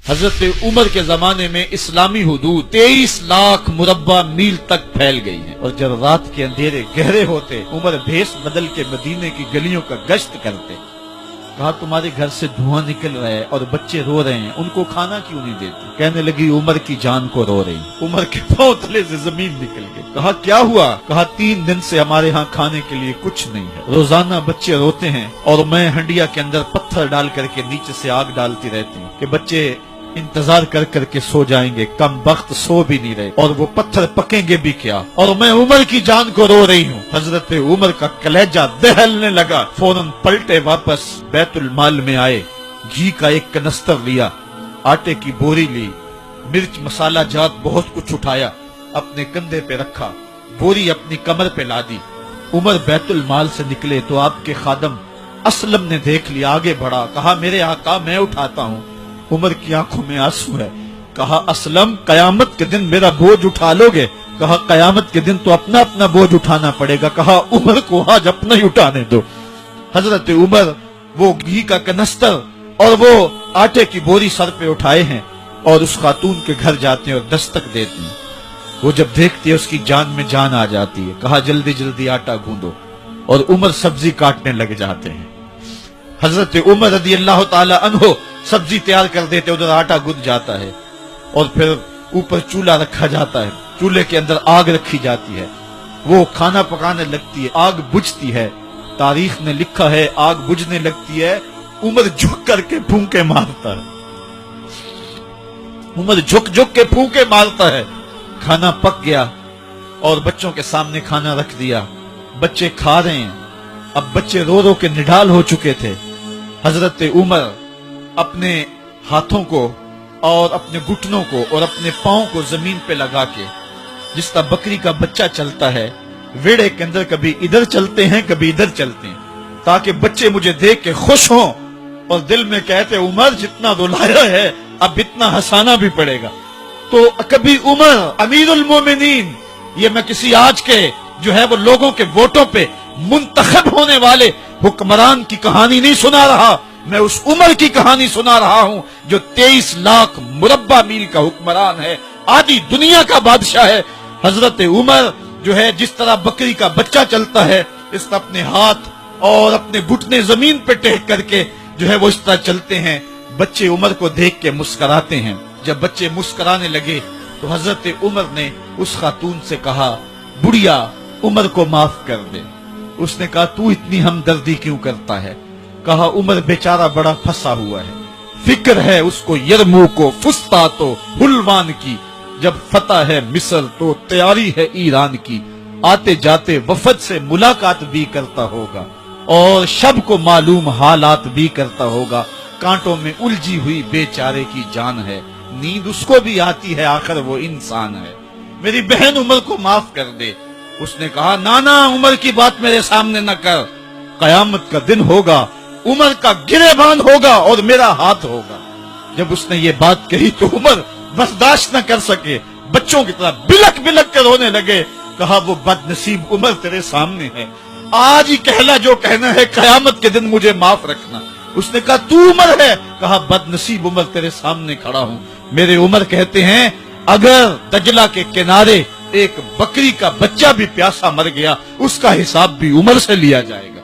حضرت عمر کے زمانے میں اسلامی حدود 23 لاکھ مربع میل تک پھیل گئی ہیں، اور جب رات کے اندھیرے گہرے ہوتے عمر بھیس بدل کے مدینے کی گلیوں کا گشت کرتے۔ کہا تمہارے گھر سے دھواں نکل رہا ہے اور بچے رو رہے ہیں، ان کو کھانا کیوں نہیں دیتی؟ کہنے لگی عمر کی جان کو رو رہی۔ عمر کے پاؤں تلے سے زمین نکل گئی۔ کہا کیا ہوا؟ کہا 3 دن سے ہمارے ہاں کھانے کے لیے کچھ نہیں ہے، روزانہ بچے روتے ہیں اور میں ہنڈیا کے اندر پتھر ڈال کر کے نیچے سے آگ ڈالتی رہتی ہوں کہ بچے انتظار کر کر کے سو جائیں گے، کم بخت سو بھی نہیں رہے، اور وہ پتھر پکیں گے بھی کیا، اور میں عمر کی جان کو رو رہی ہوں۔ حضرت عمر کا کلیجہ دہلنے لگا، فوراً پلٹے واپس بیت المال میں آئے، گھی کا ایک کنستر لیا، آٹے کی بوری لی، مرچ مسالہ جات بہت کچھ اٹھایا، اپنے کندھے پہ رکھا، بوری اپنی کمر پہ لا دی۔ عمر بیت المال سے نکلے تو آپ کے خادم اسلم نے دیکھ لیا، آگے بڑھا، کہا میرے آقا میں اٹھاتا ہوں۔ عمر کی آنکھوں میں آنسو ہے۔ کہا اسلم قیامت کے دن میرا بوجھ اٹھا لو گے؟ کہا قیامت کے دن تو اپنا اپنا بوجھ اٹھانا پڑے گا۔ کہا عمر کو آج اپنا ہی اٹھانے دو۔ حضرت عمر وہ گھی کا کنستر اور وہ آٹے کی بوری سر پہ اٹھائے ہیں اور اس خاتون کے گھر جاتے ہیں اور دستک دیتے ہیں۔ وہ جب دیکھتی ہے اس کی جان میں جان آ جاتی ہے۔ کہا جلدی جلدی آٹا گوندو، اور عمر سبزی کاٹنے لگ جاتے ہیں۔ حضرت عمر رضی اللہ تعالی عنہ سبزی تیار کر دیتے، ادھر آٹا گند جاتا ہے، اور پھر اوپر چولہا رکھا جاتا ہے، چولہے کے اندر آگ رکھی جاتی ہے، وہ کھانا پکانے لگتی ہے، آگ بجھتی ہے۔ تاریخ نے لکھا ہے آگ بجھنے لگتی ہے، عمر جھک کر کے پھونکے مارتا ہے، عمر جھک جھک کے پھونکے مارتا ہے۔ کھانا پک گیا اور بچوں کے سامنے کھانا رکھ دیا، بچے کھا رہے ہیں۔ اب بچے رو رو کے نڈال ہو چکے تھے۔ حضرت عمر اپنے ہاتھوں کو اور اپنے گھٹنوں کو اور اپنے پاؤں کو زمین پہ لگا کے، جس طرح بکری کا بچہ چلتا ہے، ویڑے کے اندر کبھی ادھر چلتے ہیں کبھی ادھر چلتے ہیں، تاکہ بچے مجھے دیکھ کے خوش ہوں اور دل میں کہتے عمر جتنا رلایا ہے اب اتنا ہنسانا بھی پڑے گا۔ تو کبھی عمر امیر المومنین، یہ میں کسی آج کے جو ہے وہ لوگوں کے ووٹوں پہ منتخب ہونے والے حکمران کی کہانی نہیں سنا رہا، میں اس عمر کی کہانی سنا رہا ہوں جو 23 لاکھ مربع میل کا حکمران ہے، آدھی دنیا کا بادشاہ ہے۔ حضرت عمر جو ہے جس طرح بکری کا بچہ چلتا ہے، اس طرح اپنے ہاتھ اور اپنے گھٹنے زمین پہ ٹیک کر کے جو ہے وہ اس طرح چلتے ہیں۔ بچے عمر کو دیکھ کے مسکراتے ہیں۔ جب بچے مسکرانے لگے تو حضرت عمر نے اس خاتون سے کہا بڑھیا عمر کو معاف کر دے۔ اس نے کہا تو اتنی ہمدردی کیوں کرتا ہے؟ کہا عمر بیچارہ بڑا پھنسا ہوا ہے، فکر ہے اس کو یرموک و فسطاط و حلوان کی، جب فتح ہے مصر تو تیاری ہے ایران کی، آتے جاتے وفد سے ملاقات بھی کرتا ہوگا اور شب کو معلوم حالات بھی کرتا ہوگا، کانٹوں میں الجھی ہوئی بیچارے کی جان ہے، نیند اس کو بھی آتی ہے، آخر وہ انسان ہے، میری بہن عمر کو معاف کر دے۔ اس نے کہا نانا عمر کی بات میرے سامنے نہ کر، قیامت کا دن ہوگا، عمر کا گریبان ہوگا اور میرا ہاتھ ہوگا۔ جب اس نے یہ بات کہی تو عمر برداشت نہ کر سکے، بچوں کی طرح بلک بلک کر رونے لگے۔ کہا وہ بد نصیب عمر تیرے سامنے ہے، آج ہی کہلا جو کہنا ہے، قیامت کے دن مجھے معاف رکھنا۔ اس نے کہا تو عمر ہے؟ کہا بد نصیب عمر تیرے سامنے کھڑا ہوں۔ میرے عمر کہتے ہیں اگر دجلہ کے کنارے ایک بکری کا بچہ بھی پیاسا مر گیا، اس کا حساب بھی عمر سے لیا جائے گا۔